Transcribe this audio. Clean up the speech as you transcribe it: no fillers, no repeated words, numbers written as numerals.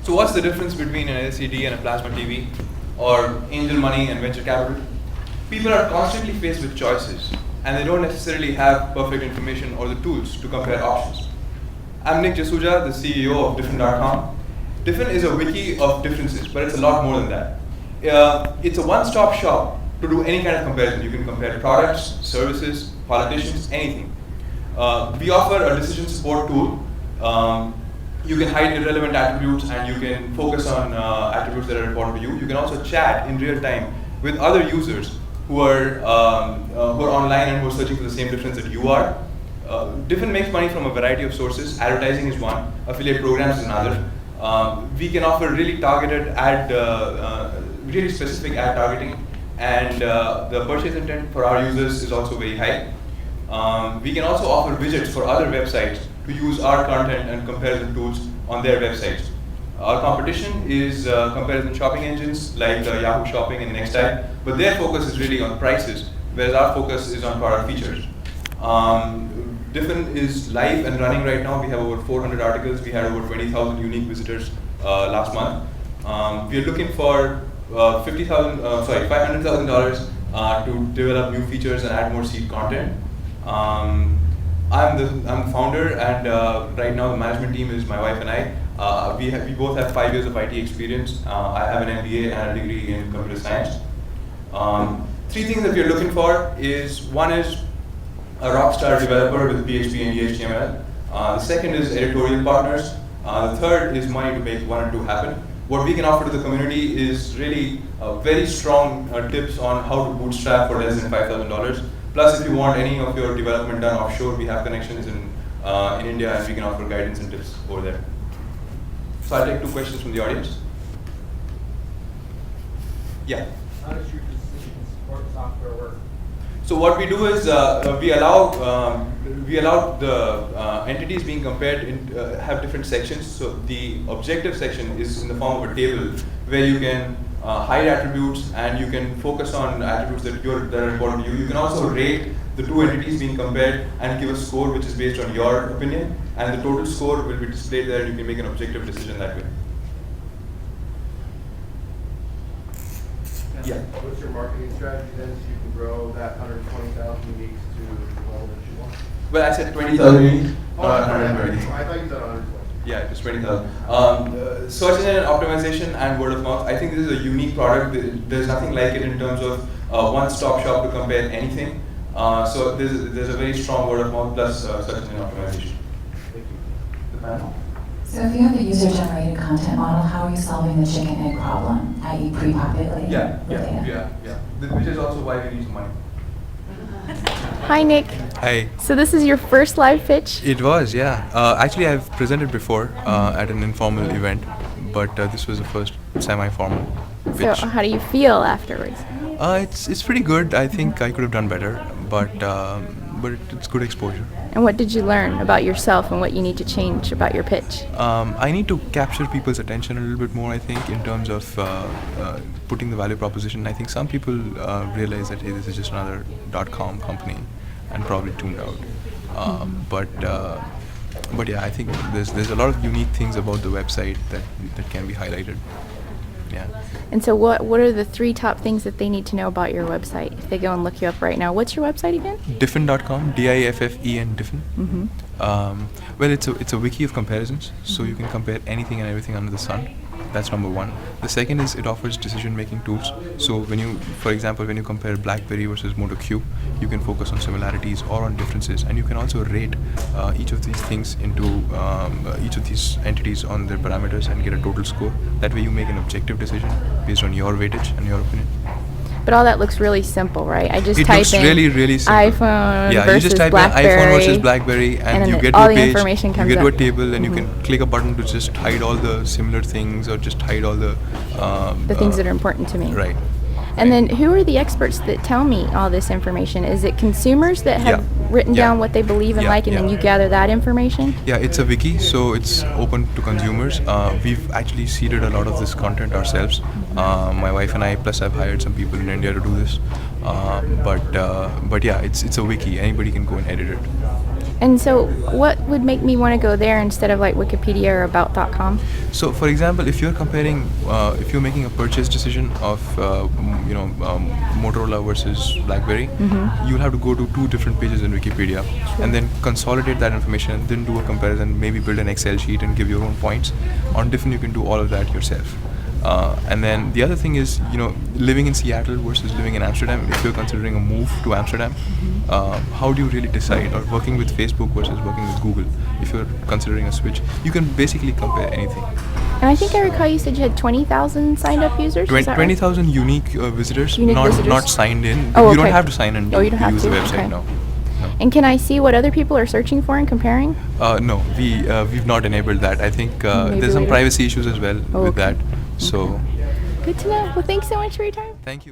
So what's the difference between an LCD and a plasma TV, or angel money and venture capital? People are constantly faced with choices, and they don't necessarily have perfect information or the tools to compare options. I'm Nick Jasuja, the CEO of Diffin.com. Diffin is a wiki of differences, but it's a lot more than that. It's a one-stop shop to do any kind of comparison. You can compare products, services, politicians, anything. We offer a decision support tool. You can hide irrelevant attributes and you can focus on attributes that are important to you. You can also chat in real time with other users who are online and who are searching for the same difference that you are. Diffin makes money from a variety of sources. Advertising is one, affiliate programs is another. We can offer really targeted really specific ad targeting, and the purchase intent for our users is also very high. We can also offer widgets for other websites to use our content and comparison tools on their websites. Our competition is comparison shopping engines like Yahoo Shopping and Nextile, but their focus is really on prices, whereas our focus is on product features. Diffin is live and running right now. We have over 400 articles. We had over 20,000 unique visitors last month. We are looking for $500,000 to develop new features and add more seed content. I'm the founder, and right now the management team is my wife and I. We both have 5 years of IT experience. I have an MBA and a degree in computer science. 3 things that we are looking for is, one is a rockstar developer with PHP and HTML. The second is editorial partners. The third is money to make 1 and 2 happen. What we can offer to the community is really very strong tips on how to bootstrap for less than $5,000. Plus, if you want any of your development done offshore, we have connections in India, and we can offer guidance and tips over there. So I'll take 2 questions from the audience. Yeah. How does your decision support software work? So what we do is we allow the entities being compared have different sections. So the objective section is in the form of a table where you can hide attributes and you can focus on attributes that are important to you. You can also rate the 2 entities being compared and give a score which is based on your opinion, and the total score will be displayed there, and you can make an objective decision that way. Yeah. What's your marketing strategy then, so you can grow that 120,000 uniques to the level that you want? Well, I said 20,000 unique. I thought you said 120. Yeah, it was 20,000. Search engine optimization and word of mouth. I think this is a unique product. There's nothing like it in terms of one-stop shop to compare anything. So there's a very strong word of mouth plus search engine optimization. Thank you. The panel? So if you have a user-generated content model, how are you solving the chicken egg problem, i.e. pre-populating Yeah. data? Which is also why we need some money. Hi, Nick. Hi. So this is your first live pitch? It was, yeah. Actually, I've presented before at an informal event, but this was the first semi-formal pitch. So how do you feel afterwards? It's pretty good. I think I could have done better, but it's good exposure. And what did you learn about yourself and what you need to change about your pitch? I need to capture people's attention a little bit more, I think, in terms of putting the value proposition. I think some people realize that, hey, this is just another .com company and probably tuned out. But yeah, I think there's a lot of unique things about the website that can be highlighted. Yeah. And so what are the 3 top things that they need to know about your website if they go and look you up right now? What's your website again? Diffin.com, Diffen, Diffin. Mm-hmm. Well, it's a wiki of comparisons, so you can compare anything and everything under the sun. That's number 1. The second is it offers decision-making tools. So for example, when you compare BlackBerry versus MotoQ, you can focus on similarities or on differences, and you can also rate each of these things into each of these entities on their parameters and get a total score. That way you make an objective decision based on your weightage and your opinion. But all that looks really simple, right? I just It type looks in really, really simple. iPhone Yeah, versus you just type BlackBerry, in iPhone versus BlackBerry, and then you get to all a the page, information you comes get to a up. table, and you can click a button to just hide all the similar things or just hide all the things that are important to me. Right. And then who are the experts that tell me all this information? Is it consumers that have written down what they believe and like, and then you gather that information? Yeah, it's a wiki, so it's open to consumers. We've actually seeded a lot of this content ourselves. My wife and I, plus I've hired some people in India to do this. But yeah, it's a wiki. Anybody can go and edit it. And so, what would make me want to go there instead of like Wikipedia or About.com? So, for example, if you're comparing, if you're making a purchase decision of, Motorola versus BlackBerry, you'll have to go to 2 different pages in Wikipedia and then consolidate that information and then do a comparison, maybe build an Excel sheet and give your own points. On Diffin, you can do all of that yourself. And then the other thing is, living in Seattle versus living in Amsterdam. If you're considering a move to Amsterdam, how do you really decide? Or working with Facebook versus working with Google, if you're considering a switch, you can basically compare anything. And I think I recall you said you had 20,000 signed up users. Is that right? 20,000 unique visitors, Unique not visitors. not signed in. Oh, You don't okay. have to sign in Oh, you don't to have use to? the website. Okay. No. And can I see what other people are searching for and comparing? No, we've not enabled that. I think Maybe there's some later. privacy issues as well Oh, with okay. that. So, Good to know. Well, thanks so much for your time. thank you.